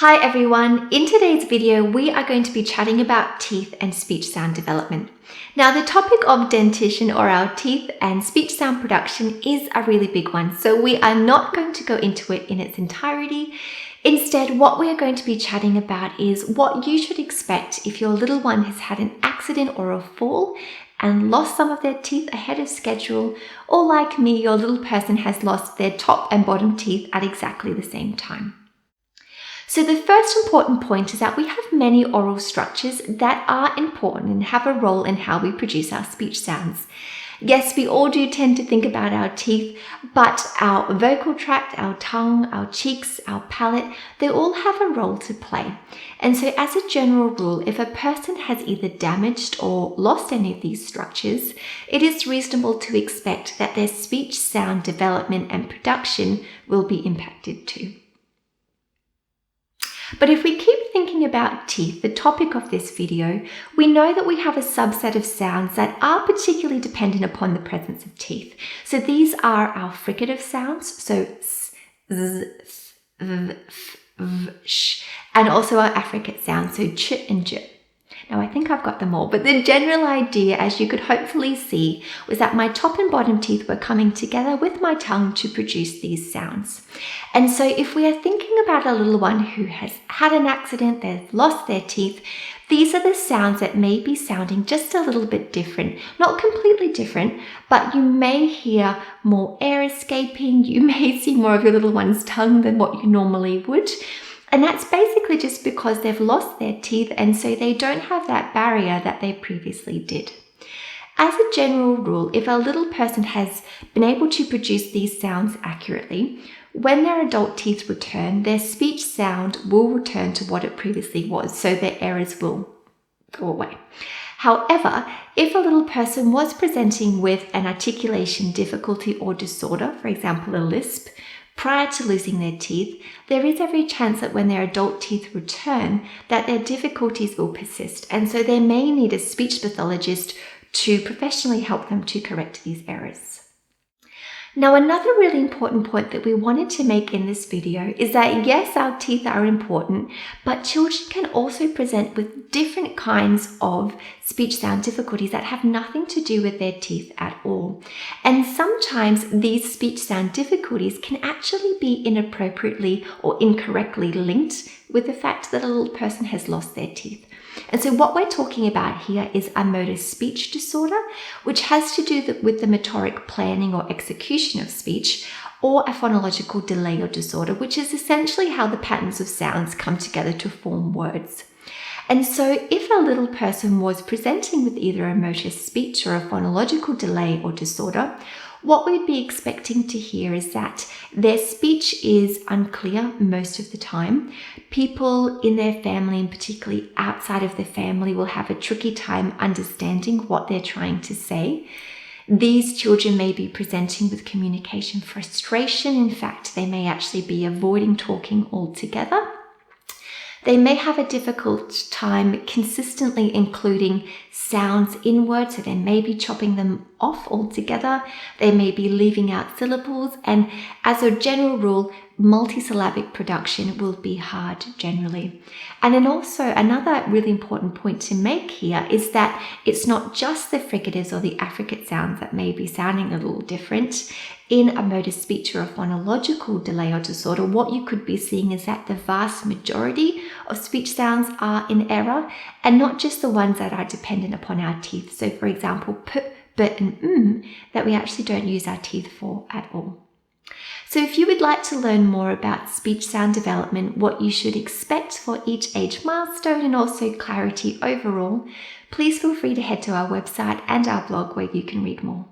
Hi everyone, in today's video we are going to be chatting about teeth and speech sound development. Now the topic of dentition or our teeth and speech sound production is a really big one, so we are not going to go into it in its entirety. Instead, what we are going to be chatting about is what you should expect if your little one has had an accident or a fall and lost some of their teeth ahead of schedule, or like me, your little person has lost their top and bottom teeth at exactly the same time. So the first important point is that we have many oral structures that are important and have a role in how we produce our speech sounds. Yes, we all do tend to think about our teeth, but our vocal tract, our tongue, our cheeks, our palate, they all have a role to play. And so as a general rule, if a person has either damaged or lost any of these structures, it is reasonable to expect that their speech sound development and production will be impacted too. But if we keep thinking about teeth, the topic of this video, we know that we have a subset of sounds that are particularly dependent upon the presence of teeth. So these are our fricative sounds, so s, z, th, v, f, v, sh, and also our affricate sounds, so ch and j. Now I think I've got them all, but the general idea, as you could hopefully see, was that my top and bottom teeth were coming together with my tongue to produce these sounds. And so if we are thinking about a little one who has had an accident, they've lost their teeth, these are the sounds that may be sounding just a little bit different. Not completely different, but you may hear more air escaping, you may see more of your little one's tongue than what you normally would. And that's basically just because they've lost their teeth and so they don't have that barrier that they previously did. As a general rule, if a little person has been able to produce these sounds accurately, when their adult teeth return, their speech sound will return to what it previously was, so their errors will go away. However, if a little person was presenting with an articulation difficulty or disorder, for example, a lisp, prior to losing their teeth, there is every chance that when their adult teeth return, that their difficulties will persist, and so they may need a speech pathologist to professionally help them to correct these errors. Now, another really important point that we wanted to make in this video is that yes, our teeth are important, but children can also present with different kinds of speech sound difficulties that have nothing to do with their teeth at all. And sometimes these speech sound difficulties can actually be inappropriately or incorrectly linked with the fact that a little person has lost their teeth. And so what we're talking about here is a motor speech disorder, which has to do with the motoric planning or execution of speech, or a phonological delay or disorder, which is essentially how the patterns of sounds come together to form words. And so if a little person was presenting with either a motor speech or a phonological delay or disorder, what we'd be expecting to hear is that their speech is unclear most of the time. People in their family, and particularly outside of the family, will have a tricky time understanding what they're trying to say. These children may be presenting with communication frustration. In fact, they may actually be avoiding talking altogether. They may have a difficult time consistently including sounds in words, so they may be chopping them off altogether. They may be leaving out syllables, and as a general rule, multisyllabic production will be hard generally. And then also another really important point to make here is that it's not just the fricatives or the affricate sounds that may be sounding a little different. In a motor speech or a phonological delay or disorder, what you could be seeing is that the vast majority of speech sounds are in error, and not just the ones that are dependent upon our teeth. So for example, p, b, and that we actually don't use our teeth for at all. So if you would like to learn more about speech sound development, what you should expect for each age milestone, and also clarity overall, please feel free to head to our website and our blog where you can read more.